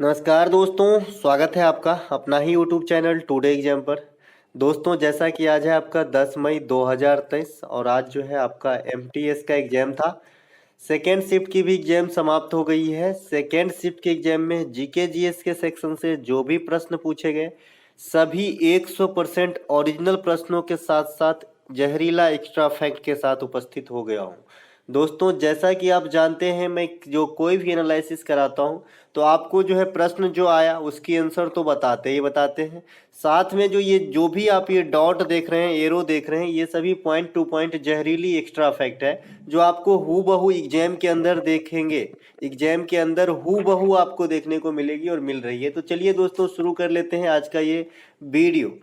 नमस्कार दोस्तों, स्वागत है आपका अपना ही यूट्यूब चैनल टुडे एग्जाम पर। दोस्तों, जैसा कि आज है आपका 10 मई 2023 और आज जो है आपका एमटीएस का एग्जाम था। सेकेंड शिफ्ट की भी एग्जाम समाप्त हो गई है। सेकेंड शिफ्ट के एग्जाम में जीके जीएस के सेक्शन से जो भी प्रश्न पूछे गए सभी 100% ओरिजिनल प्रश्नों के साथ साथ जहरीला एक्स्ट्रा फैक्ट के साथ उपस्थित हो गया हूँ। दोस्तों, जैसा कि आप जानते हैं, मैं जो कोई भी एनालिसिस कराता हूँ तो आपको जो है प्रश्न जो आया उसकी आंसर तो बताते हैं। साथ में जो भी आप ये डॉट देख रहे हैं, एरो देख रहे हैं, ये सभी पॉइंट टू पॉइंट जहरीली एक्स्ट्रा फैक्ट है जो आपको हूबहू एग्जाम के अंदर देखेंगे। एग्जाम के अंदर हूबहू आपको देखने को मिलेगी और मिल रही है। तो चलिए दोस्तों, शुरू कर लेते हैं आज का ये वीडियो।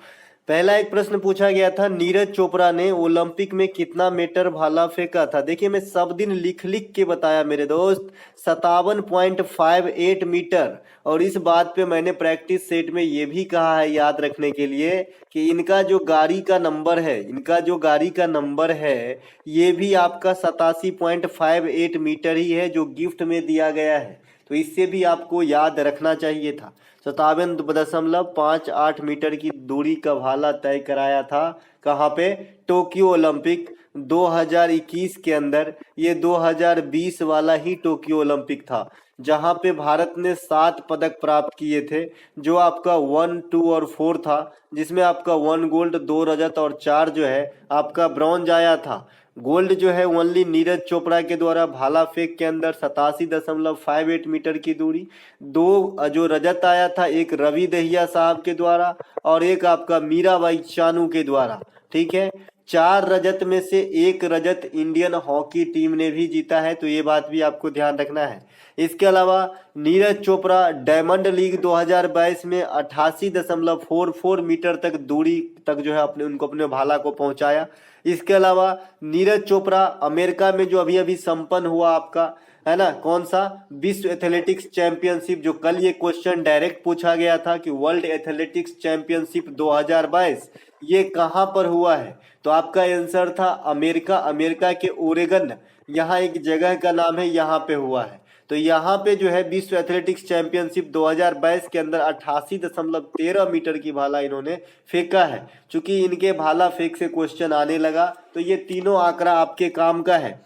पहला एक प्रश्न पूछा गया था, नीरज चोपड़ा ने ओलंपिक में कितना मीटर भाला फेंका था। देखिए, मैं सब दिन लिख लिख के बताया मेरे दोस्त, 57.58 मीटर। और इस बात पे मैंने प्रैक्टिस सेट में ये भी कहा है याद रखने के लिए कि इनका जो गाड़ी का नंबर है ये भी आपका 87.58 मीटर ही है जो गिफ्ट में दिया गया है। तो इससे भी आपको याद रखना चाहिए था। 57.58 मीटर की दूरी का भाला तय कराया था। कहाँ पे? टोक्यो ओलंपिक 2021 के अंदर। ये 2020 वाला ही टोक्यो ओलंपिक था जहाँ पे भारत ने 7 पदक प्राप्त किए थे, जो आपका 1, 2 और 4 था, जिसमें आपका 1 गोल्ड, 2 रजत और 4 जो है आपका ब्रॉन्ज आया था। गोल्ड जो है ओनली नीरज चोपड़ा के द्वारा भाला फेंक के अंदर 87.58 मीटर की दूरी। 2 जो रजत आया था, एक रवि दहिया साहब के द्वारा और एक आपका मीराबाई चानू के द्वारा। ठीक है, 4 रजत में से 1 रजत इंडियन हॉकी टीम ने भी जीता है, तो ये बात भी आपको ध्यान रखना है। इसके अलावा नीरज चोपड़ा डायमंड लीग 2022 में 88.44 मीटर तक दूरी तक जो है अपने भाला को पहुंचाया। इसके अलावा नीरज चोपड़ा अमेरिका में जो अभी अभी संपन्न हुआ आपका है ना, कौन सा, विश्व एथलेटिक्स चैंपियनशिप, जो कल ये क्वेश्चन डायरेक्ट पूछा गया था कि वर्ल्ड एथलेटिक्स चैंपियनशिप 2022 ये कहाँ पर हुआ है, तो आपका आंसर था अमेरिका के ओरेगन। यहाँ एक जगह का नाम है, यहाँ पे हुआ है। तो यहाँ पे जो है विश्व एथलेटिक्स चैंपियनशिप 2022 के अंदर 88.13 मीटर की भाला इन्होंने फेंका है। चूंकि इनके भाला फेंक से क्वेश्चन आने लगा तो ये तीनों आंकड़ा आपके काम का है।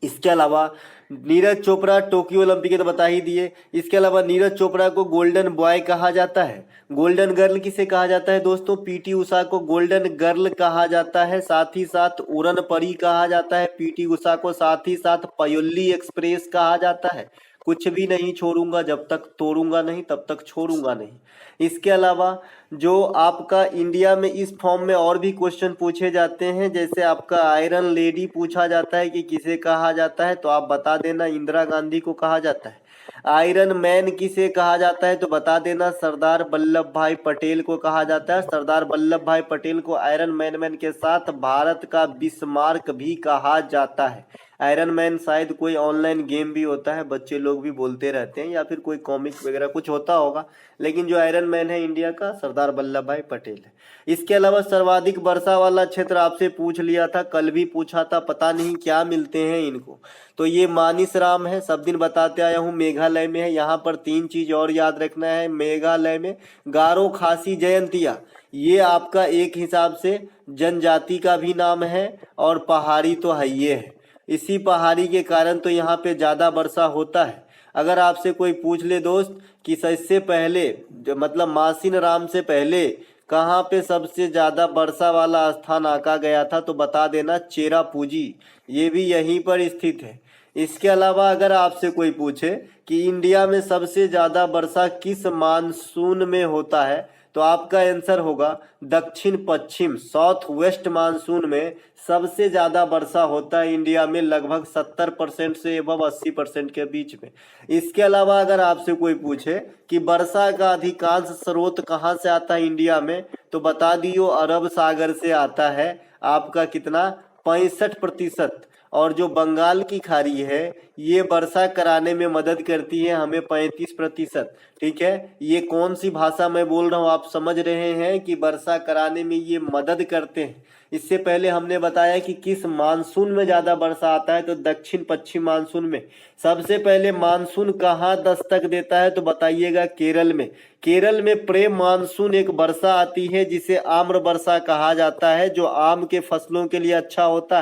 इसके अलावा नीरज चोपड़ा टोक्यो ओलंपिक तो बता ही दिए। इसके अलावा नीरज चोपड़ा को गोल्डन बॉय कहा जाता है। गोल्डन गर्ल किसे कहा जाता है दोस्तों? पीटी उषा को गोल्डन गर्ल कहा जाता है। साथ ही साथ उड़न परी कहा जाता है पीटी उषा को। साथ ही साथ पयोल्ली एक्सप्रेस कहा जाता है। कुछ भी नहीं छोड़ूंगा, जब तक तोड़ूंगा नहीं तब तक छोड़ूंगा नहीं। इसके अलावा जो आपका इंडिया में इस फॉर्म में और भी क्वेश्चन पूछे जाते हैं, जैसे आपका आयरन लेडी पूछा जाता है कि किसे कहा जाता है, तो आप बता देना इंदिरा गांधी को कहा जाता है। आयरन मैन किसे कहा जाता है, तो बता देना सरदार वल्लभ भाई पटेल को कहा जाता है। सरदार वल्लभ भाई पटेल को आयरन मैन के साथ भारत का बिस्मार्क भी कहा जाता है। आयरन मैन शायद कोई ऑनलाइन गेम भी होता है, बच्चे लोग भी बोलते रहते हैं, या फिर कोई कॉमिक वगैरह कुछ होता होगा, लेकिन जो आयरन मैन है इंडिया का सरदार वल्लभ भाई पटेल है। इसके अलावा सर्वाधिक वर्षा वाला क्षेत्र आपसे पूछ लिया था, कल भी पूछा था, पता नहीं क्या मिलते हैं इनको। तो ये मानिसराम है, सब दिन बताते आया हूँ, मेघालय में है। यहाँ पर 3 चीज और याद रखना है। मेघालय में गारो खासी जयंतिया, ये आपका एक हिसाब से जनजाति का भी नाम है और पहाड़ी तो है ये है। इसी पहाड़ी के कारण तो यहाँ पे ज्यादा वर्षा होता है। अगर आपसे कोई पूछ ले दोस्त कि इससे पहले मतलब मासिन राम से पहले कहाँ पे सबसे ज्यादा वर्षा वाला स्थान आका गया था, तो बता देना चेरापूंजी, ये भी यहीं पर स्थित है। इसके अलावा अगर आपसे कोई पूछे कि इंडिया में सबसे ज्यादा वर्षा किस मानसून में होता है, तो आपका आंसर होगा दक्षिण पश्चिम, साउथ वेस्ट मानसून में सबसे ज्यादा वर्षा होता है इंडिया में, लगभग 70% से एवं 80% के बीच में। इसके अलावा अगर आपसे कोई पूछे कि वर्षा का अधिकांश स्रोत कहाँ से आता है इंडिया में, तो बता दियो अरब सागर से आता है। आपका कितना? 65%। और जो बंगाल की खाड़ी है ये वर्षा कराने में मदद करती है हमें 35%। ठीक है, ये कौन सी भाषा मैं बोल रहा हूँ आप समझ रहे हैं कि वर्षा कराने में ये मदद करते हैं। इससे पहले हमने बताया कि किस मानसून में ज्यादा वर्षा आता है, तो दक्षिण पश्चिम मानसून में। सबसे पहले मानसून कहाँ दस्तक देता है, तो बताइएगा केरल में। केरल में प्रे मानसून एक वर्षा आती है जिसे आम्र वर्षा कहा जाता है, जो आम के फसलों के लिए अच्छा होता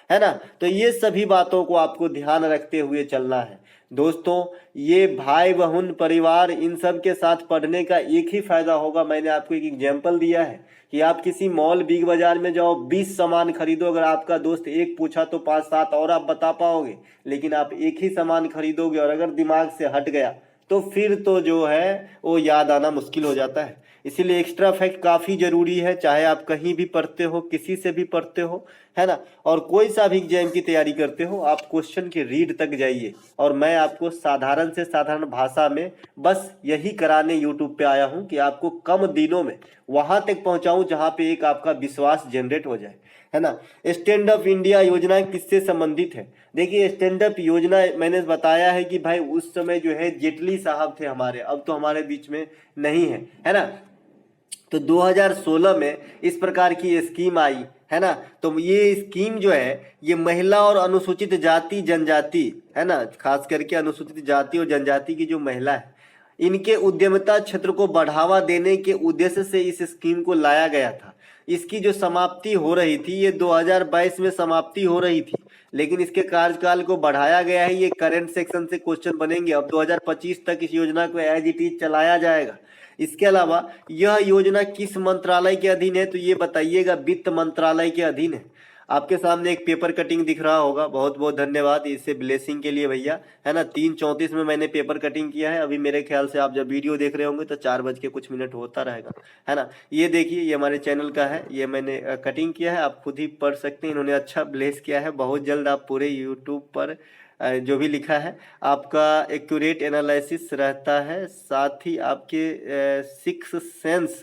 है ना। तो ये सभी बातों को आपको ध्यान रखते हुए चलना है दोस्तों। ये भाई बहन परिवार इन सब के साथ पढ़ने का एक ही फायदा होगा। मैंने आपको एक एग्जाम्पल दिया है कि आप किसी मॉल बिग बाजार में जाओ, 20 सामान खरीदो, अगर आपका दोस्त एक पूछा तो 5-7 और आप बता पाओगे, लेकिन आप एक ही सामान खरीदोगे और अगर दिमाग से हट गया तो फिर तो जो है वो याद आना मुश्किल हो जाता है। इसीलिए एक्स्ट्रा फैक्ट काफ़ी ज़रूरी है, चाहे आप कहीं भी पढ़ते हो, किसी से भी पढ़ते हो, है ना। और कोई सा भी एग्जाम की तैयारी करते हो, आप क्वेश्चन के रीड तक जाइए। और मैं आपको साधारण से साधारण भाषा में बस यही कराने यूट्यूब पे आया हूँ कि आपको कम दिनों में वहाँ तक पहुँचाऊँ जहाँ पे एक आपका विश्वास जनरेट हो जाए, है ना। स्टैंड अप इंडिया योजना किससे संबंधित है? देखिए, स्टैंड अप योजना मैंने बताया है कि भाई उस समय जो है जेटली साहब थे हमारे, अब तो हमारे बीच में नहीं है ना। तो 2016 में इस प्रकार की स्कीम आई, है ना। तो ये स्कीम जो है ये महिला और अनुसूचित जाति जनजाति, है ना, खास करके अनुसूचित जाति और जनजाति की जो महिला है, इनके उद्यमिता क्षेत्र को बढ़ावा देने के उद्देश्य से इस स्कीम को लाया गया था। इसकी जो समाप्ति हो रही थी ये 2022 में समाप्ति हो रही थी, लेकिन इसके कार्यकाल को बढ़ाया गया है। ये करंट सेक्शन से क्वेश्चन बनेंगे। अब 2025 तक इस योजना को एज इट इज चलाया जाएगा। इसके अलावा यह योजना किस मंत्रालय के अधीन है, तो ये बताइएगा, वित्त मंत्रालय के अधीन है। आपके सामने एक पेपर कटिंग दिख रहा होगा, बहुत बहुत धन्यवाद इससे ब्लेसिंग के लिए भैया, है ना। 3:34 में मैंने पेपर कटिंग किया है। अभी मेरे ख्याल से आप जब वीडियो देख रहे होंगे तो 4 बज के कुछ मिनट होता रहेगा, है ना। ये देखिए, ये हमारे चैनल का है, ये मैंने कटिंग किया है, आप खुद ही पढ़ सकते हैं। इन्होंने अच्छा ब्लेस किया है। बहुत जल्द आप पूरे यूट्यूब पर जो भी लिखा है आपका एक्यूरेट एनालिसिस रहता है, साथ ही आपके सिक्स सेंस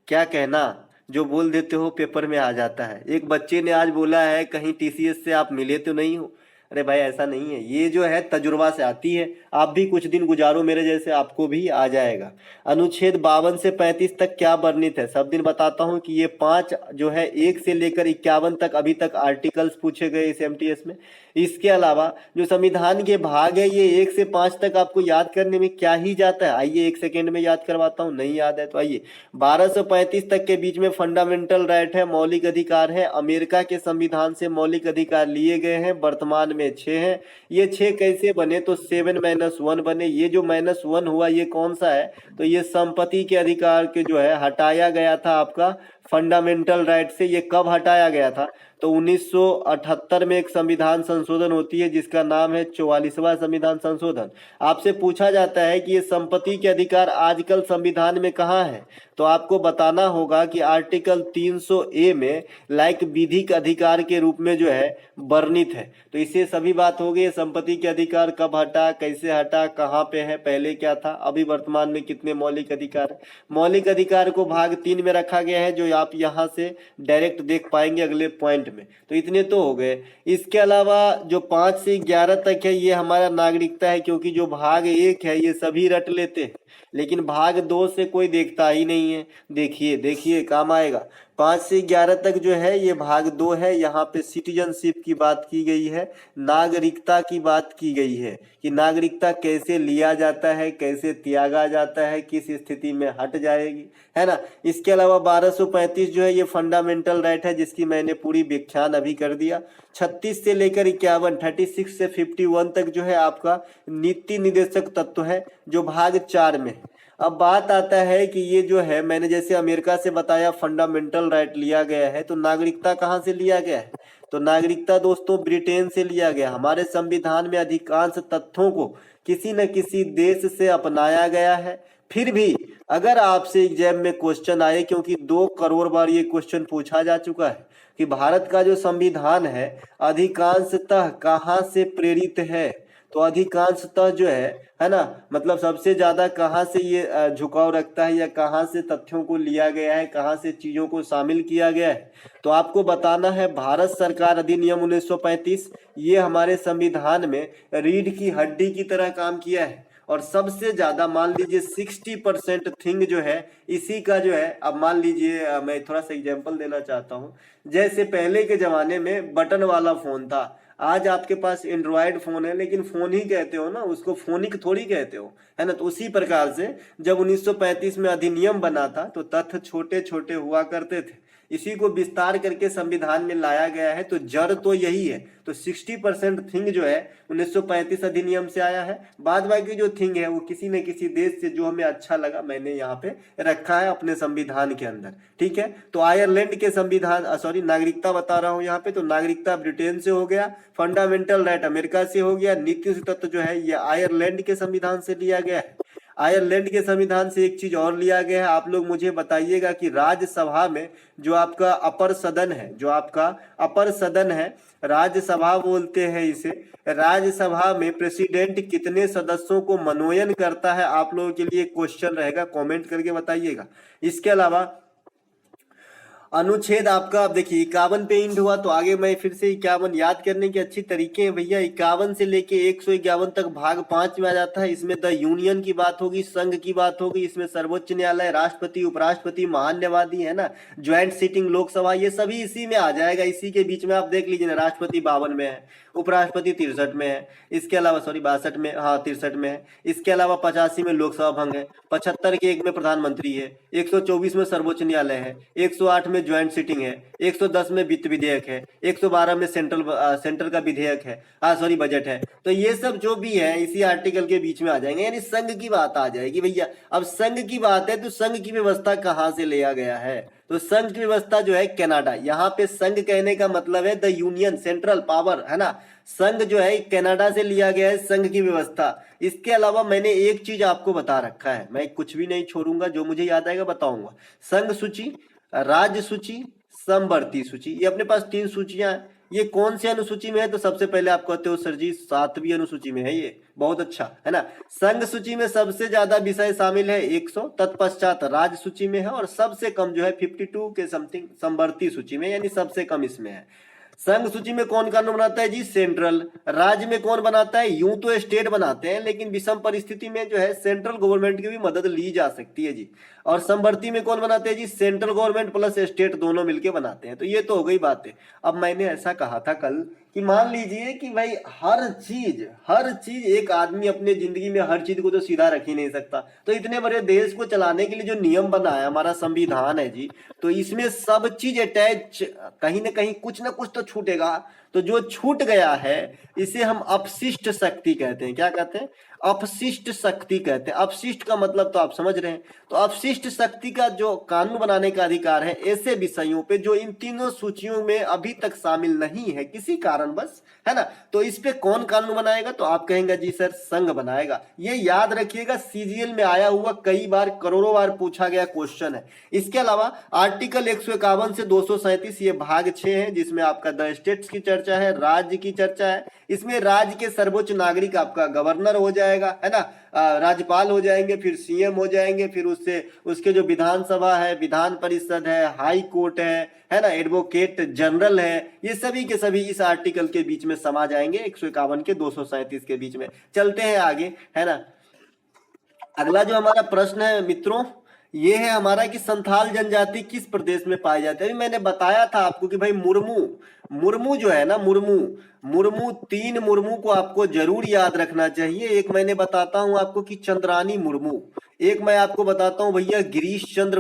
क्या कहना जो बोल देते हो पेपर में आ जाता है। एक बच्चे ने आज बोला है कहीं टीसीएस से आप मिले तो नहीं हो। अरे भाई ऐसा नहीं है, ये जो है तजुर्बा से आती है। आप भी कुछ दिन गुजारो मेरे जैसे, आपको भी आ जाएगा। अनुच्छेद 52 से 35 तक क्या वर्णित है? सब दिन बताता हूँ कि ये 5 जो है 1 से लेकर 51 तक अभी तक आर्टिकल्स पूछे गए इस एमटीएस में। इसके अलावा जो संविधान के भाग है ये 1 से 5 तक आपको याद करने में क्या ही जाता है। आइए 1 सेकेंड में याद करवाता हूँ, नहीं याद है तो आइए। 1235 तक के बीच में फंडामेंटल राइट है, मौलिक अधिकार है। अमेरिका के संविधान से मौलिक अधिकार लिए गए हैं, वर्तमान में 6 हैं। ये 6 कैसे बने? तो 7-1 बने। ये जो -1 हुआ ये कौन सा है? तो ये संपत्ति के अधिकार के जो है हटाया गया था आपका फंडामेंटल राइट से। ये कब हटाया गया था? तो 1978 में एक संविधान संशोधन होती है जिसका नाम है 44वां संविधान संशोधन। आपसे पूछा जाता है कि ये संपत्ति के अधिकार आजकल संविधान में कहाँ है, तो आपको बताना होगा कि आर्टिकल 300A में लाइक विधिक अधिकार के रूप में जो है वर्णित है। तो इससे सभी बात हो गई, संपत्ति के अधिकार कब हटा, कैसे हटा, कहाँ पे है, पहले क्या था, अभी वर्तमान में कितने मौलिक अधिकार है। मौलिक अधिकार को भाग 3 में रखा गया है, जो आप यहाँ से डायरेक्ट देख पाएंगे अगले पॉइंट में। तो इतने तो हो गए। इसके अलावा जो 5 से 11 तक है ये हमारा नागरिकता है, क्योंकि जो भाग 1 है ये सभी रट लेते हैं, लेकिन भाग 2 से कोई देखता ही नहीं है। देखिए देखिए काम आएगा। 5 से 11 तक जो है ये भाग 2 है। यहाँ पे सिटीजनशिप की बात की गई है, नागरिकता की बात की गई है कि नागरिकता कैसे लिया जाता है, कैसे त्यागा जाता है, किस स्थिति में हट जाएगी, है ना। इसके अलावा 1235 जो है ये फंडामेंटल राइट है, जिसकी मैंने पूरी व्याख्यान अभी कर दिया। 36 से लेकर 51, 36 से 51 तक जो है आपका नीति निर्देशक तत्व है, जो भाग 4 में है। अब बात आता है कि ये जो है मैंने जैसे अमेरिका से बताया फंडामेंटल राइट लिया गया है, तो नागरिकता कहाँ से लिया गया है? तो नागरिकता दोस्तों ब्रिटेन से लिया गया। हमारे संविधान में अधिकांश तथ्यों को किसी न किसी देश से अपनाया गया है। फिर भी अगर आपसे एग्जाम में क्वेश्चन आए, क्योंकि 2 करोड़ बार ये क्वेश्चन पूछा जा चुका है कि भारत का जो संविधान है अधिकांशतः कहाँ से प्रेरित है, तो अधिकांशतः जो है ना, मतलब सबसे ज्यादा कहाँ से ये झुकाव रखता है या कहाँ से तथ्यों को लिया गया है, कहाँ से चीजों को शामिल किया गया है, तो आपको बताना है भारत सरकार अधिनियम 1935। ये हमारे संविधान में रीढ़ की हड्डी की तरह काम किया है और सबसे ज्यादा मान लीजिए 60% थिंग जो है इसी का जो है। अब मान लीजिए मैं थोड़ा सा एग्जांपल देना चाहता हूँ। जैसे पहले के जमाने में बटन वाला फोन था, आज आपके पास एंड्रॉयड फोन है, लेकिन फोन ही कहते हो ना, उसको फोनिक थोड़ी कहते हो, है ना। तो उसी प्रकार से जब 1935 में अधिनियम बना था तो तथ्य छोटे छोटे हुआ करते थे, इसी को विस्तार करके संविधान में लाया गया है। तो जड़ तो यही है। तो 60% थिंग जो है 1935 अधिनियम से आया है, बाद बाकी जो थिंग है वो किसी न किसी देश से जो हमें अच्छा लगा मैंने यहाँ पे रखा है अपने संविधान के अंदर, ठीक है। तो आयरलैंड के संविधान सॉरी नागरिकता बता रहा हूँ यहाँ पे, तो नागरिकता ब्रिटेन से हो गया, फंडामेंटल राइट अमेरिका से हो गया, नीति तत्व जो है ये आयरलैंड के संविधान से लिया गया है। आयरलैंड के संविधान से एक चीज और लिया गया है, आप लोग मुझे बताइएगा कि राज्यसभा में जो आपका अपर सदन है, जो आपका अपर सदन है, राज्यसभा बोलते हैं इसे, राज्यसभा में प्रेसिडेंट कितने सदस्यों को मनोनयन करता है? आप लोगों के लिए क्वेश्चन रहेगा, कमेंट करके बताइएगा। इसके अलावा अनुच्छेद आपका, अब देखिए 51 पे इंड हुआ, तो आगे मैं फिर से 51 याद करने के अच्छी तरीके हैं भैया। 51 से लेके 151 तक भाग 5 में आ जाता है। इसमें द यूनियन की बात होगी, संघ की बात होगी, इसमें सर्वोच्च न्यायालय, राष्ट्रपति, उपराष्ट्रपति, महान न्यायवादी, है ना, ज्वाइंट सीटिंग लोकसभा, ये सभी इसी में आ जाएगा। इसी के बीच में आप देख लीजिए ना, राष्ट्रपति 52 में है, उपराष्ट्रपति 63 में है, इसके अलावा सॉरी 62 में, हाँ 63 में है, इसके अलावा 85 में लोकसभा भंग है, 75 के एक में प्रधानमंत्री है, 124 में सर्वोच्च न्यायालय है, 108 में ज्वाइंट सीटिंग है, 110 में वित्त विधेयक है, 112 में सेंट्रल का विधेयक है, हाँ सॉरी बजट है। तो ये सब जो भी है इसी आर्टिकल के बीच में आ जाएंगे, यानी संघ की बात आ जाएगी भैया। अब संघ की बात है तो संघ की व्यवस्था कहाँ से लिया गया है? तो संघ की व्यवस्था जो है कनाडा, यहाँ पे संघ कहने का मतलब है द यूनियन, सेंट्रल पावर, है ना। संघ जो है कनाडा से लिया गया है संघ की व्यवस्था। इसके अलावा मैंने एक चीज आपको बता रखा है, मैं कुछ भी नहीं छोड़ूंगा, जो मुझे याद आएगा बताऊंगा। संघ सूची, राज्य सूची, समवर्ती सूची, ये अपने पास 3 सूचियां हैं। ये कौन सी अनुसूची में है? तो सबसे पहले आप कहते हो सर जी 7वीं अनुसूची में है, ये बहुत अच्छा, है ना। संघ सूची में सबसे ज्यादा विषय शामिल है 100, तत्पश्चात राज्य सूची में है और सबसे कम जो है 52 के समथिंग समवर्ती सूची में, यानी सबसे कम इसमें है। संघ सूची में कौन कानून बनाता है जी? सेंट्रल। राज्य में कौन बनाता है? यूं तो स्टेट बनाते हैं, लेकिन विषम परिस्थिति में जो है सेंट्रल गवर्नमेंट की भी मदद ली जा सकती है जी। और समवर्ती में कौन बनाते हैं जी? सेंट्रल गवर्नमेंट प्लस स्टेट दोनों मिलके बनाते हैं। तो ये तो हो गई बातें। अब मैंने ऐसा कहा था कल कि मान लीजिए कि भाई हर चीज एक आदमी अपने जिंदगी में हर चीज को तो सीधा रख ही नहीं सकता। तो इतने बड़े देश को चलाने के लिए जो नियम बना है हमारा संविधान है जी, तो इसमें सब चीज अटैच, कहीं ना कहीं कुछ ना कुछ तो छूटेगा। तो जो छूट गया है इसे हम अपशिष्ट शक्ति कहते हैं। क्या कहते हैं? अपशिष्ट शक्ति कहते हैं। अपशिष्ट का मतलब तो आप समझ रहे हैं। तो अपशिष्ट शक्ति का जो कानून बनाने का अधिकार है ऐसे विषयों पे जो इन तीनों सूचियों में अभी तक शामिल नहीं है किसी कारण बस, है ना। तो इस पे कौन कानून बनाएगा? तो आप कहेंगे जी सर संघ बनाएगा। ये याद रखिएगा, सीजीएल में आया हुआ कई बार, करोड़ों बार पूछा गया क्वेश्चन है। इसके अलावा आर्टिकल 151 से 237 ये भाग 6 है, जिसमें आपका द स्टेट्स की चर्चा है, राज्य की चर्चा है। इसमें राज्य के सर्वोच्च नागरिक आपका गवर्नर हो जाएगा, है ना, राज्यपाल हो जाएंगे, फिर सीएम हो जाएंगे, फिर उससे उसके जो विधानसभा है, विधान परिषद है, हाई कोर्ट है ना, एडवोकेट जनरल है, ये सभी के सभी इस आर्टिकल के बीच में समा जाएंगे 151 के 237 के बीच में। चलते हैं आगे, है ना। अगला जो हमारा प्रश्न है मित्रों, ये है हमारा कि संथाल जनजाति किस प्रदेश में पाई जाती है। अभी मैंने बताया था आपको कि भाई मुर्मू जो है ना, मुर्मू 3 मुर्मू को आपको जरूर याद रखना चाहिए। एक मैंने बताता हूं आपको कि चंद्रानी मुर्मू, एक मैं आपको बताता हूं भैया गिरीश चंद्र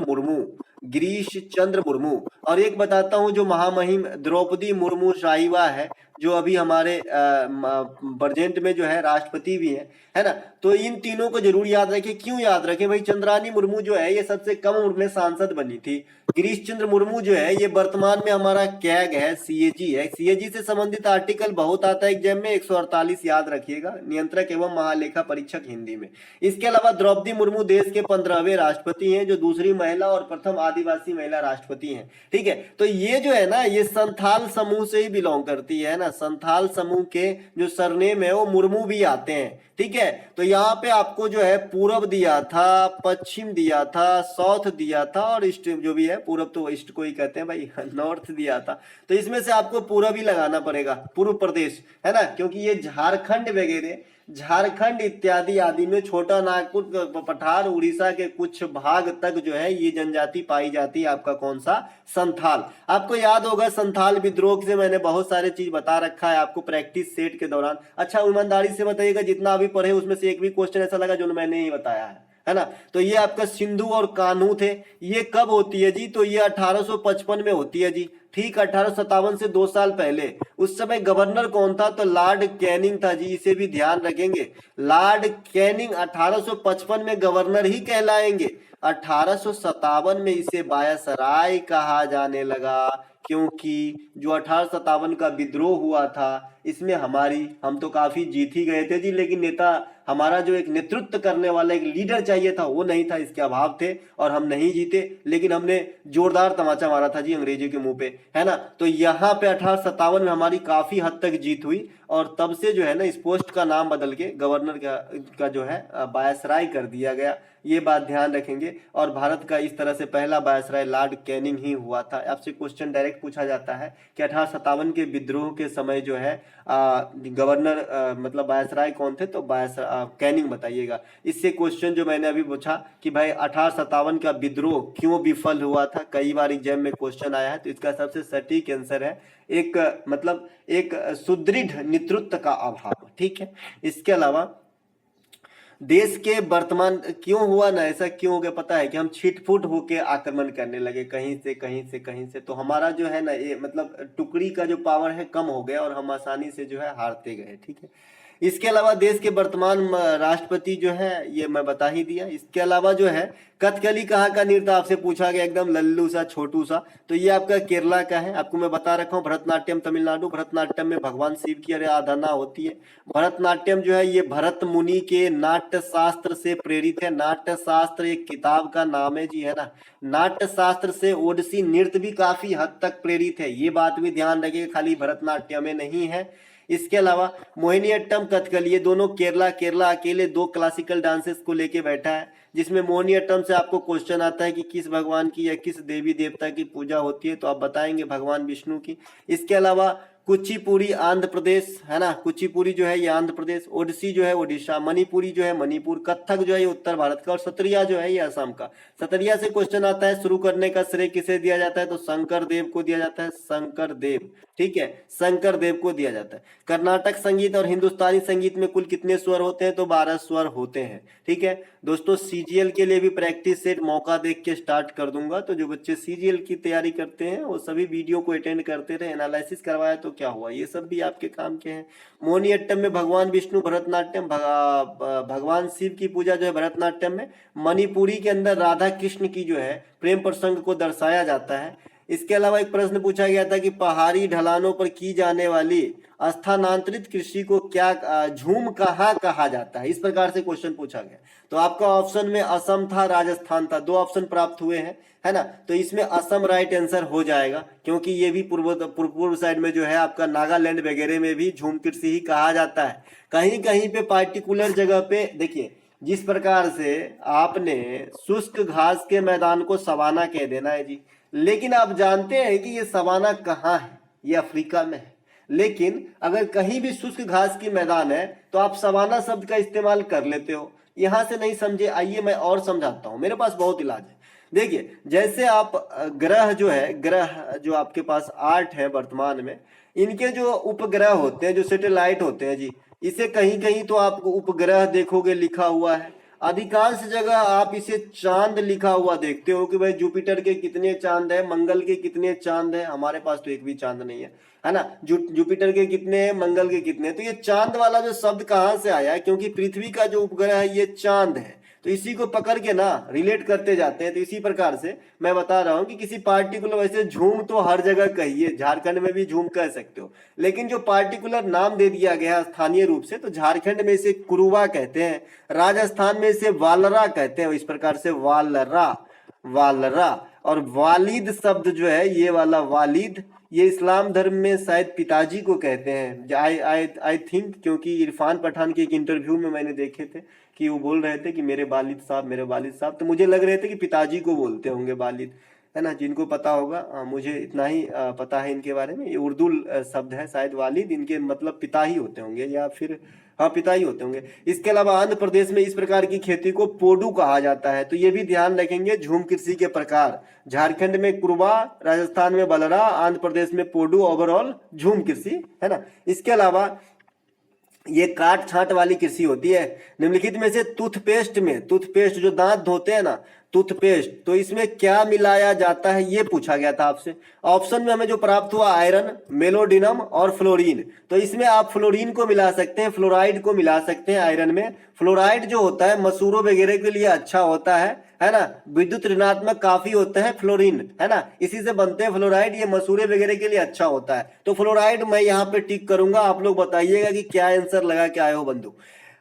मुर्मू, और एक बताता हूं जो महामहिम द्रौपदी मुर्मू साहिबा है, जो अभी हमारे प्रेजेंट में जो है राष्ट्रपति भी है ना। तो इन तीनों को जरूर याद रखें। क्यों याद रखें भाई? चंद्रानी मुर्मू जो है ये सबसे कम उम्र में सांसद बनी थी। गिरीश चंद्र मुर्मू जो है ये वर्तमान में हमारा कैग है, सीएजी है। सीएजी से संबंधित आर्टिकल बहुत आता है एग्जाम में, 148 याद रखिएगा, नियंत्रक एवं महालेखा परीक्षक हिंदी में। इसके अलावा द्रौपदी मुर्मू देश के 15वें राष्ट्रपति हैं, जो दूसरी महिला और प्रथम आदिवासी महिला राष्ट्रपति हैं। ठीक है, तो ये जो है ना, ये संथाल समूह से ही बिलोंग करती है ना, संथाल समूह के जो सरनेम है वो मुर्मू भी आते हैं, ठीक है। तो यहाँ पे आपको जो है पूरब दिया था, पश्चिम दिया था, साउथ दिया था और ईस्ट जो भी है, पूरब तो ईस्ट को ही कहते हैं भाई, नॉर्थ दिया था। तो इसमें से आपको पूरब ही लगाना पड़ेगा, पूर्व प्रदेश, है ना, क्योंकि ये झारखंड वगैरह, झारखंड इत्यादि आदि में छोटा नागपुर, पठार, उड़ीसा के कुछ भाग तक जो है ये जनजाति पाई जाती है। आपका कौन सा? संथाल। आपको याद होगा संथाल विद्रोह से मैंने बहुत सारे चीज बता रखा है आपको प्रैक्टिस सेट के दौरान। अच्छा ईमानदारी से बताइएगा, जितना अभी पढ़े उसमें से एक भी क्वेश्चन ऐसा लगा जो मैंने ही बताया है ना। तो ये आपका सिंधु और कान्हू थे। ये कब होती है जी? तो ये 1855 में होती है जी, ठीक 1857 से 2 साल पहले। उस समय गवर्नर कौन था? तो लॉर्ड कैनिंग था जी, इसे भी ध्यान रखेंगे। लॉर्ड कैनिंग 1855 में गवर्नर ही कहलाएंगे। 1857 में इसे वायसराय कहा जाने लगा, क्योंकि जो 1857 का विद्रोह हुआ था इसमें हम तो काफी जीत ही गए थे जी, लेकिन नेता हमारा जो एक नेतृत्व करने वाला एक लीडर चाहिए था वो नहीं था, इसके अभाव थे और हम नहीं जीते। लेकिन हमने जोरदार तमाचा मारा था जी अंग्रेजों के मुंह पे, है ना। तो यहाँ पे 1857 में हमारी काफी हद तक जीत हुई और तब से जो है ना इस पोस्ट का नाम बदल के गवर्नर का जो है वायसराय कर दिया गया। ये बात ध्यान रखेंगे। और भारत का इस तरह से पहला वायसराय लॉर्ड कैनिंग ही हुआ था। आपसे क्वेश्चन डायरेक्ट पूछा जाता है कि 1857 के विद्रोह के समय जो है गवर्नर मतलब वायसराय कौन थे? तो कैनिंग बताइएगा। इससे क्वेश्चन जो मैंने अभी पूछा कि भाई 1857 का विद्रोह क्यों विफल हुआ था, कई बार एग्जाम में क्वेश्चन आया है, तो इसका सबसे सटीक आंसर है एक सुदृढ़ नेतृत्व का अभाव, ठीक है। इसके अलावा देश के वर्तमान क्यों हुआ ना, ऐसा क्यों हो गया पता है? कि हम छिटफुट होके आक्रमण करने लगे कहीं से कहीं से कहीं से, तो हमारा जो है ना ये मतलब टुकड़ी का जो पावर है कम हो गया और हम आसानी से जो है हारते गए, ठीक है। इसके अलावा देश के वर्तमान राष्ट्रपति जो है ये मैं बता ही दिया। इसके अलावा जो है कथकली कहाँ का नृत्य आपसे पूछा गया, एकदम लल्लू सा छोटू सा, तो ये आपका केरला का है। आपको मैं बता रखा हूँ भरतनाट्यम तमिलनाडु। भरतनाट्यम में भगवान शिव की आराधना होती है। भरतनाट्यम जो है ये भरत मुनि के नाट्य शास्त्र से प्रेरित है। नाट्य शास्त्र एक किताब का नाम है जी, है ना। नाट्य शास्त्र से ओडिसी नृत्य भी काफी हद तक प्रेरित है, ये बात भी ध्यान रखिए, खाली भरतनाट्यम में नहीं है। इसके अलावा मोहिनीअट्टम, कथकली, ये दोनों केरला अकेले 2 क्लासिकल डांसेस को लेके बैठा है, जिसमें मोहिनीअट्टम से आपको क्वेश्चन आता है कि किस भगवान की या किस देवी देवता की पूजा होती है, तो आप बताएंगे भगवान विष्णु की। इसके अलावा कुचिपुड़ी आंध्र प्रदेश, है ना, कुचिपुड़ी जो है ये आंध्र प्रदेश, ओडिसी जो है ओडिशा, मणिपुरी जो है मणिपुर, कथक जो है ये उत्तर भारत का और सत्रिया जो है ये असम का। सत्रिया से क्वेश्चन आता है शुरू करने का श्रेय किसे दिया जाता है? तो शंकर देव को दिया जाता है, शंकर देव, ठीक है, शंकर देव को दिया जाता है। कर्नाटक संगीत और हिंदुस्तानी संगीत में कुल कितने स्वर होते हैं? तो 12 स्वर होते हैं, ठीक है दोस्तों। सीजीएल के लिए भी प्रैक्टिस सेट मौका देख के स्टार्ट कर दूंगा, तो जो बच्चे सीजीएल की तैयारी करते हैं वो सभी वीडियो को अटेंड करते रहे। एनालिसिस करवाया तो क्या हुआ, ये सब भी आपके काम के हैं। मोहिनीअट्टम में भगवान विष्णु, भरतनाट्यम भगवान शिव की पूजा जो है भरतनाट्यम में। मणिपुरी के अंदर राधा कृष्ण की जो है प्रेम प्रसंग को दर्शाया जाता है। इसके अलावा एक प्रश्न पूछा गया था कि पहाड़ी ढलानों पर की जाने वाली स्थानांतरित कृषि को क्या झूम कहाँ कहा जाता है? इस प्रकार से क्वेश्चन पूछा गया। तो आपका ऑप्शन में असम था, राजस्थान था, 2 ऑप्शन प्राप्त हुए हैं, है ना। तो इसमें असम राइट आंसर हो जाएगा, क्योंकि ये भी पूर्व साइड में जो है आपका नागालैंड वगैरह में भी झूम कृषि ही कहा जाता है। कहीं कहीं पे पार्टिकुलर जगह पे देखिए, जिस प्रकार से आपने शुष्क घास के मैदान को सवाना कह देना है जी, लेकिन आप जानते हैं कि ये सवाना कहाँ है? ये अफ्रीका में है। लेकिन अगर कहीं भी शुष्क घास की मैदान है तो आप सवाना शब्द का इस्तेमाल कर लेते हो। यहां से नहीं समझे, आइए मैं और समझाता हूं, मेरे पास बहुत इलाज है। देखिए जैसे आप ग्रह जो आपके पास 8 है वर्तमान में, इनके जो उपग्रह होते हैं, जो सैटेलाइट होते हैं जी, इसे कहीं कहीं तो आप उपग्रह देखोगे लिखा हुआ है, अधिकांश जगह आप इसे चांद लिखा हुआ देखते हो कि भाई जुपिटर के कितने चांद है, मंगल के कितने चांद है। हमारे पास तो एक भी चांद नहीं है ना। जुपिटर के कितने हैं, मंगल के कितने हैं। तो ये चांद वाला जो शब्द कहाँ से आया है? क्योंकि पृथ्वी का जो उपग्रह है ये चांद है, तो इसी को पकड़ के ना रिलेट करते जाते हैं। तो इसी प्रकार से मैं बता रहा हूं कि किसी पार्टिकुलर, वैसे झूम तो हर जगह कहिए, झारखंड में भी झूम कह सकते हो, लेकिन जो पार्टिकुलर नाम दे दिया गया स्थानीय रूप से, तो झारखंड में इसे कुरुवा कहते हैं, राजस्थान में इसे वालरा कहते हैं। इस प्रकार से वालरा, वालरा। और वालिद शब्द जो है, ये वाला वालिद, ये इस्लाम धर्म में शायद पिताजी को कहते हैं। आई थिंक, क्योंकि इरफान पठान के एक इंटरव्यू में मैंने देखे थे कि वो बोल रहे थे कि मेरे वालिद साहब, मेरे वालिद साहब, तो मुझे लग रहे थे कि पिताजी को बोलते होंगे वालिद, है ना। जिनको पता होगा, मुझे इतना ही पता है इनके बारे में। ये उर्दू शब्द है शायद, वालिद इनके मतलब पिता ही होते होंगे, या फिर हाँ पिता ही होते होंगे। इसके अलावा आंध्र प्रदेश में इस प्रकार की खेती को पोडू कहा जाता है, तो ये भी ध्यान रखेंगे। झूम कृषि के प्रकार, झारखंड में कुरबा, राजस्थान में बलरा, आंध्र प्रदेश में पोडू, ओवरऑल झूम कृषि, है ना। इसके अलावा ये काट छांट वाली कृषि होती है। निम्नलिखित में से टूथपेस्ट जो दांत धोते हैं ना, टूथपेस्ट, तो इसमें क्या मिलाया जाता है ये पूछा गया था आपसे। ऑप्शन में हमें जो प्राप्त हुआ आयरन, मेलोडिनम और फ्लोरीन, तो इसमें आप फ्लोरीन को मिला सकते हैं, फ्लोराइड को मिला सकते हैं आयरन में। फ्लोराइड जो होता है मसूरों वगैरह के लिए अच्छा होता है ना। विद्युत ऋणात्मक काफी होता है फ्लोरीन, है ना, इसी से बनते हैं फ्लोराइड, ये मसूरे वगैरह के लिए अच्छा होता है। तो फ्लोराइड मैं यहाँ पे टिक करूंगा। आप लोग बताइएगा कि क्या आंसर लगा के आए हो बंधु।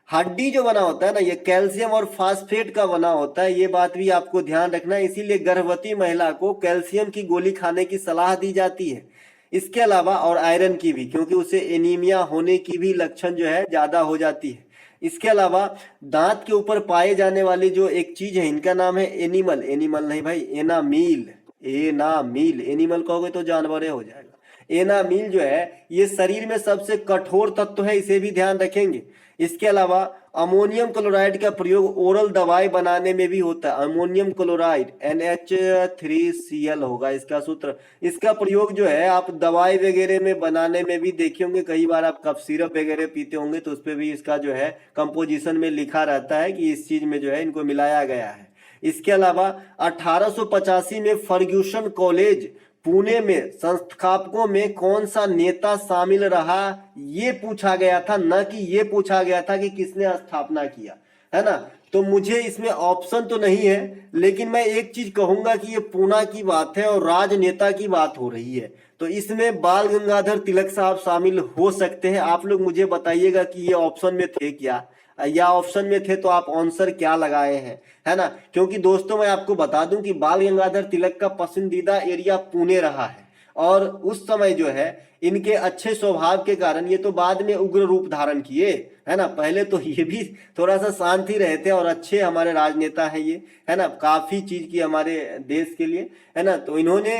हड्डी जो बना होता है ना, ये कैल्शियम और फास्फेट का बना होता है, ये बात भी आपको ध्यान रखना है। इसीलिए गर्भवती महिला को कैल्शियम की गोली खाने की सलाह दी जाती है। इसके अलावा और आयरन की भी, क्योंकि उसे एनीमिया होने की भी लक्षण जो है ज्यादा हो जाती है। इसके अलावा दांत के ऊपर पाए जाने वाली जो एक चीज है, इनका नाम है एनिमल, एनिमल नहीं भाई, एनामील, एनामील, एनिमल कहोगे तो जानवर हो जाएगा। एनामील जो है ये शरीर में सबसे कठोर तत्व है, इसे भी ध्यान रखेंगे। इसके अलावा अमोनियम क्लोराइड का प्रयोग ओरल दवाई बनाने में भी होता है। अमोनियम क्लोराइड NH3Cl होगा इसका सूत्र। इसका प्रयोग जो है आप दवाई वगैरह में बनाने में भी देखे होंगे, कई बार आप कफ सिरप वगैरह पीते होंगे तो उस पर भी इसका जो है कंपोजिशन में लिखा रहता है कि इस चीज में जो है इनको मिलाया गया है। इसके अलावा 1885 में फर्ग्यूसन कॉलेज पुणे में संस्थापकों में कौन सा नेता शामिल रहा, ये पूछा गया था, न कि ये पूछा गया था कि किसने स्थापना किया, है ना। तो मुझे इसमें ऑप्शन तो नहीं है, लेकिन मैं एक चीज कहूंगा कि ये पूना की बात है और राजनेता की बात हो रही है, तो इसमें बाल गंगाधर तिलक साहब शामिल हो सकते हैं। आप लोग मुझे बताइएगा कि ये ऑप्शन में थे क्या, या ऑप्शन में थे तो आप आंसर क्या लगाए हैं, है ना। क्योंकि दोस्तों मैं आपको बता दूं कि बाल गंगाधर तिलक का पसंदीदा एरिया पुणे रहा है, और उस समय जो है इनके अच्छे स्वभाव के कारण, ये तो बाद में उग्र रूप धारण किए, है ना, पहले तो ये भी थोड़ा सा शांति रहे थे, और अच्छे हमारे राजनेता हैं ये, है ना, काफी चीज की हमारे देश के लिए, है ना। तो इन्होंने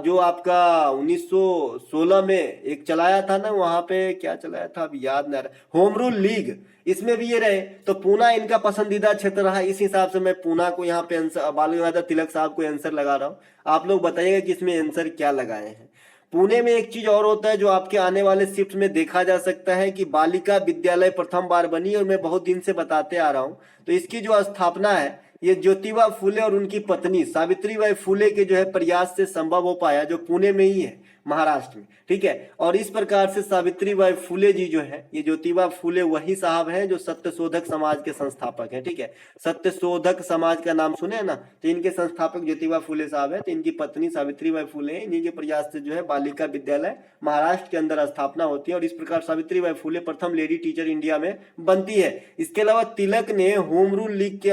जो आपका 1916 में एक चलाया था ना, वहां पे क्या चलाया था अभी याद नहीं आ रहा, होम रूल लीग, इसमें भी ये रहे। तो पूना इनका पसंदीदा क्षेत्र रहा, इस हिसाब से मैं पूना को यहाँ पे आंसर, बाल गंगाधर तिलक साहब को आंसर लगा रहा हूँ। आप लोग बताइएगा कि इसमें आंसर क्या लगाए हैं। पुणे में एक चीज और होता है जो आपके आने वाले शिफ्ट में देखा जा सकता है कि बालिका विद्यालय प्रथम बार बनी, और मैं बहुत दिन से बताते आ रहा हूं। तो इसकी जो स्थापना है ये ज्योतिबा फूले और उनकी पत्नी सावित्रीबाई फूले के जो है प्रयास से संभव हो पाया, जो पुणे में ही है, महाराष्ट्र में, ठीक है। और इस प्रकार से सावित्रीबाई फूले जी जो है, ये ज्योतिबा फूले वही साहब हैं जो सत्यशोधक समाज के संस्थापक हैं, ठीक है। सत्यशोधक समाज का नाम सुने ना, तो इनके संस्थापक ज्योतिबा फूले साहब है। तो इनकी पत्नी सावित्रीबाई फूले हैं, इन्हीं के प्रयास से जो है बालिका विद्यालय महाराष्ट्र के अंदर स्थापना होती है, और इस प्रकार सावित्रीबाई फूले प्रथम लेडी टीचर इंडिया में बनती है। इसके अलावा तिलक ने होम रूल लीग की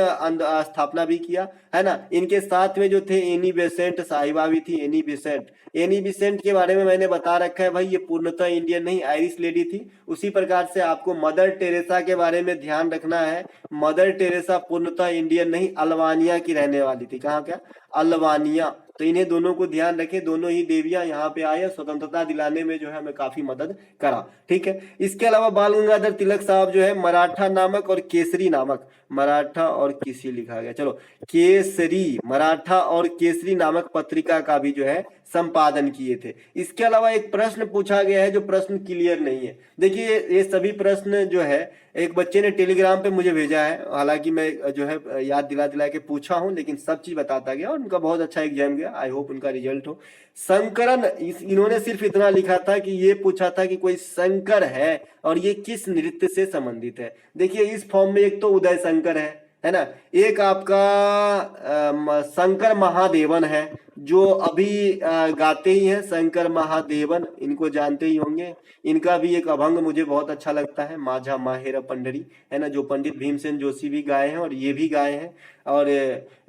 स्थापना भी किया, है ना। इनके साथ में जो थे एनी बेसेंट साहिबा भी थी, एनी बेसेंट। एनी बेसेंट के बारे में मैंने बता रखा है भाई, ये पूर्णतः इंडियन नहीं, आयरिश लेडी थी। उसी प्रकार से आपको मदर टेरेसा के बारे में ध्यान रखना है। मदर टेरेसा पूर्णतः इंडियन नहीं, अल्बानिया की रहने वाली थी। कहाँ क्या, अल्बानिया। तो इन्हें दोनों को ध्यान रखें, दोनों ही देवियां यहाँ पे आए, स्वतंत्रता दिलाने में जो है हमें काफी मदद करा, ठीक है। इसके अलावा बाल गंगाधर तिलक साहब जो है मराठा नामक और केसरी नामक, मराठा और किसी लिखा गया, चलो केसरी, मराठा और केसरी नामक पत्रिका का भी जो है संपादन किए थे। इसके अलावा एक प्रश्न पूछा गया है जो प्रश्न क्लियर नहीं है। देखिए ये सभी प्रश्न जो है एक बच्चे ने टेलीग्राम पे मुझे भेजा है, हालांकि मैं जो है याद दिला दिला के पूछा हूं, लेकिन सब चीज बताता गया और उनका बहुत अच्छा एग्जाम गया। आई होप उनका रिजल्ट हो। शंकरन, इन्होंने सिर्फ इतना लिखा था कि ये पूछा था कि कोई शंकर है और ये किस नृत्य से संबंधित है। देखिए इस फॉर्म में एक तो उदय शंकर है ना, एक आपका शंकर महादेवन है जो अभी गाते ही हैं, शंकर महादेवन, इनको जानते ही होंगे। इनका भी एक अभंग मुझे बहुत अच्छा लगता है, माझा माहेर पंडरी, है ना, जो पंडित भीमसेन जोशी भी गाए हैं और ये भी गाए हैं। और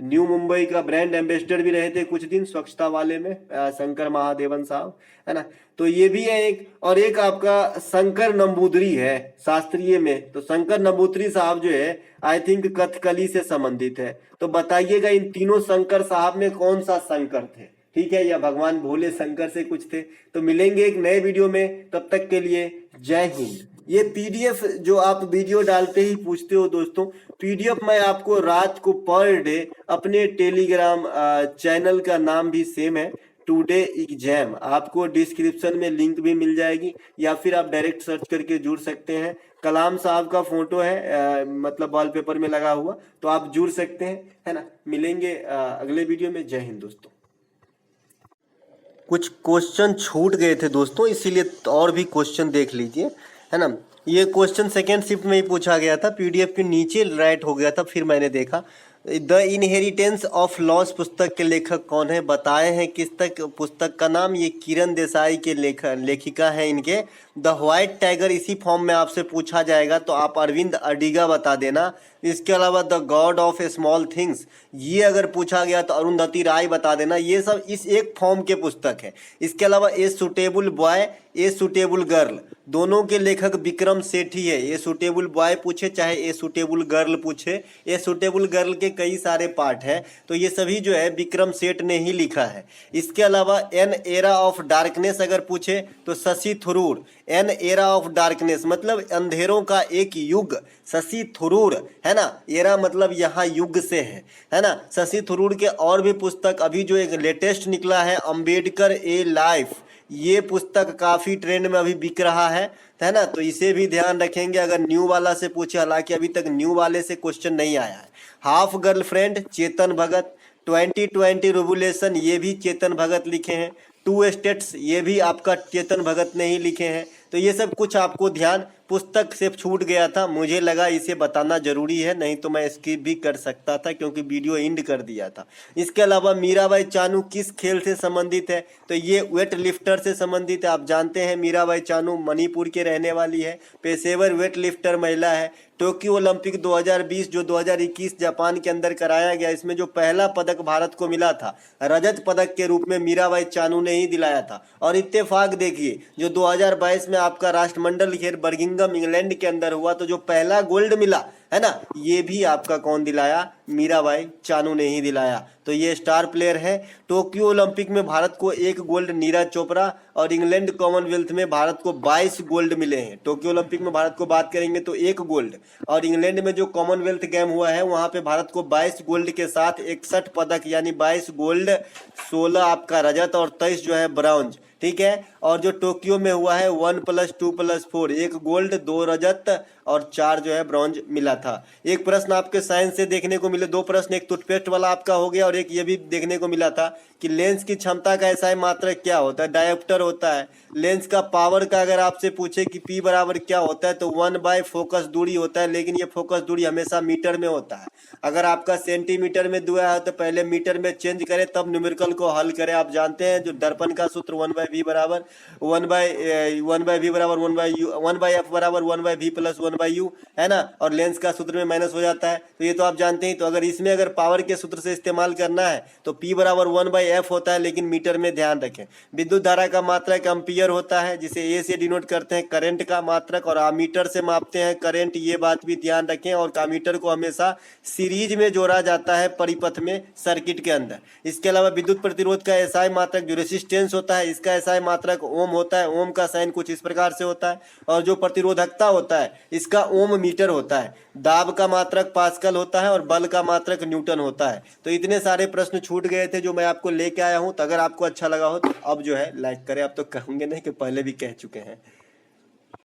न्यू मुंबई का ब्रांड एम्बेसडर भी रहे थे कुछ दिन स्वच्छता वाले में, शंकर महादेवन साहब, है ना। तो ये भी है एक। और एक आपका शंकर नंबूदरी है शास्त्रीय में, तो शंकर नंबूदरी साहब जो है आई थिंक कथकली से संबंधित है। तो बताइएगा इन तीनों शंकर साहब में कौन सा शंकर थे, ठीक है, या भगवान भोले शंकर से कुछ थे। तो मिलेंगे एक नए वीडियो में, तब तक के लिए जय हिंद। ये पीडीएफ जो आप वीडियो डालते ही पूछते हो दोस्तों, पीडीएफ मैं आपको रात को पर डे अपने टेलीग्राम चैनल का नाम भी सेम है, टुडे एग्जाम, आपको डिस्क्रिप्शन में लिंक भी मिल जाएगी, या फिर आप डायरेक्ट सर्च करके जुड़ सकते हैं। कलाम साहब का फोटो है मतलब वॉलपेपर में लगा हुआ, तो आप जुड़ सकते हैं, है ना। मिलेंगे अगले वीडियो में। जय हिंद दोस्तों। कुछ क्वेश्चन छूट गए थे दोस्तों, इसीलिए और भी क्वेश्चन देख लीजिए, है ना। ये क्वेश्चन सेकेंड शिफ्ट में ही पूछा गया था, पीडीएफ के नीचे राइट हो गया था, फिर मैंने देखा। द इनहेरिटेंस ऑफ लॉस पुस्तक के लेखक कौन है, बताए हैं किस तक पुस्तक का नाम, ये किरण देसाई के लेखिका है इनके। द व्हाइट टाइगर इसी फॉर्म में आपसे पूछा जाएगा तो आप अरविंद अडिगा बता देना। इसके अलावा the God of small things, ये अगर पूछा गया तो अरुंधति राय बता देना। ये सब इस एक फॉर्म के पुस्तक है। इसके अलावा a suitable boy, a suitable girl, दोनों के लेखक विक्रम सेठी है। ए सुटेबल बॉय पूछे चाहे ए सुटेबल गर्ल पूछे, ए सुटेबल गर्ल के कई सारे पार्ट हैं, तो ये सभी जो है विक्रम सेठ ने ही लिखा है। इसके अलावा एन एरा ऑफ डार्कनेस अगर पूछे तो Shashi Tharoor, an era of darkness मतलब अंधेरों का एक युग, शशि थरूर, है ना। एरा मतलब यहाँ युग से है ना। शशि थरूर के और भी पुस्तक, अभी जो एक लेटेस्ट निकला है अंबेडकर ए लाइफ, ये पुस्तक काफ़ी ट्रेंड में अभी बिक रहा है ना। तो इसे भी ध्यान रखेंगे अगर न्यू वाला से पूछे, हालांकि अभी तक न्यू वाले से क्वेश्चन नहीं आया है। Half girlfriend Chetan Bhagat, 2020 revolution ये भी चेतन भगत लिखे हैं। टू स्टेट्स ये भी आपका चेतन भगत ने ही लिखे हैं। तो ये सब कुछ आपको ध्यान, पुस्तक से छूट गया था, मुझे लगा इसे बताना जरूरी है, नहीं तो मैं स्किप भी कर सकता था क्योंकि वीडियो एंड कर दिया था। इसके अलावा मीराबाई चानू किस खेल से संबंधित है, तो ये वेट लिफ्टर से संबंधित है। आप जानते हैं मीराबाई चानू मणिपुर के रहने वाली है, पेशेवर वेट लिफ्टर महिला है। टोक्यो ओलंपिक 2020 जो 2021 जापान के अंदर कराया गया, इसमें जो पहला पदक भारत को मिला था रजत पदक के रूप में मीराबाई चानू ने ही दिलाया था। और इत्तेफाक देखिए जो 2022 में आपका राष्ट्रमंडल खेल बर्मिंघम इंग्लैंड के अंदर हुआ, तो जो पहला गोल्ड मिला है ना, ये भी आपका कौन दिलाया, मीराबाई चानू ने ही दिलाया। तो ये स्टार प्लेयर है। टोक्यो ओलंपिक में भारत को 1 गोल्ड नीरज चोपड़ा, और इंग्लैंड कॉमनवेल्थ में भारत को 22 गोल्ड मिले हैं। टोक्यो ओलंपिक में भारत को बात करेंगे तो 1 गोल्ड, और इंग्लैंड में जो कॉमनवेल्थ गेम हुआ है वहां पे भारत को 22 गोल्ड के साथ 61 पदक, यानी 22 गोल्ड, 16 आपका रजत और 23 जो है ब्रॉन्ज, ठीक है। और जो टोक्यो में हुआ है 1 + 2 + 4, 1 गोल्ड 2 रजत और 4 जो है ब्रॉन्ज मिला था। एक प्रश्न आपके साइंस से देखने को मिले, 2 प्रश्न, एक टूथपेस्ट वाला आपका हो गया और एक ये भी देखने को मिला था कि लेंस की क्षमता का एसआई मात्रक क्या होता है, डायोप्टर होता है। लेंस का पावर का अगर आपसे पूछे कि P बराबर क्या होता है तो 1/, फोकस दूरी होता है, लेकिन ये फोकस दूरी हमेशा मीटर में होता है। अगर आपका सेंटीमीटर में दिया है तो पहले मीटर में चेंज करें तब न्यूमेरिकल को हल करें। आप जानते हैं जो दर्पण का सूत्र 1/V बराबर 1/V बराबर 1/F बराबर 1/V + 1/U है ना, और लेंस का सूत्र में माइनस हो जाता है, तो ये तो आप जानते हैं। तो अगर इसमें अगर पावर के सूत्र से इस्तेमाल करना है तो P बराबर 1/F होता है, लेकिन मीटर में ध्यान रखें। विद्युत धारा का मात्रक एम्पियर होता है, जिसे A से डिनोट करते हैं करंट का मात्रक, और आमीटर से मापते हैं करंट, ये बात भी ध्यान रखें। और आमीटर को हमेशा सीरीज में जोड़ा जाता है परिपथ में, सर्किट के अंदर। इसके अलावा विद्युत प्रतिरोध का एसआई मात्रक जो रेसिस्टेंस होता है, इसका एसआई मात्रक ओम होता है। ओम का साइन कुछ इस प्रकार से होता है। और जो प्रतिरोधकता होता है इसका ओम मीटर होता है। दाब का मात्रक पास्कल होता है और बल का मात्रक न्यूटन होता है। तो इतने सारे प्रश्न छूट गए थे जो मैं आपको लेके आया हूं। तो अगर आपको अच्छा लगा हो तो अब जो है लाइक करें। आप तो कहूंगे नहीं कि पहले भी कह चुके हैं।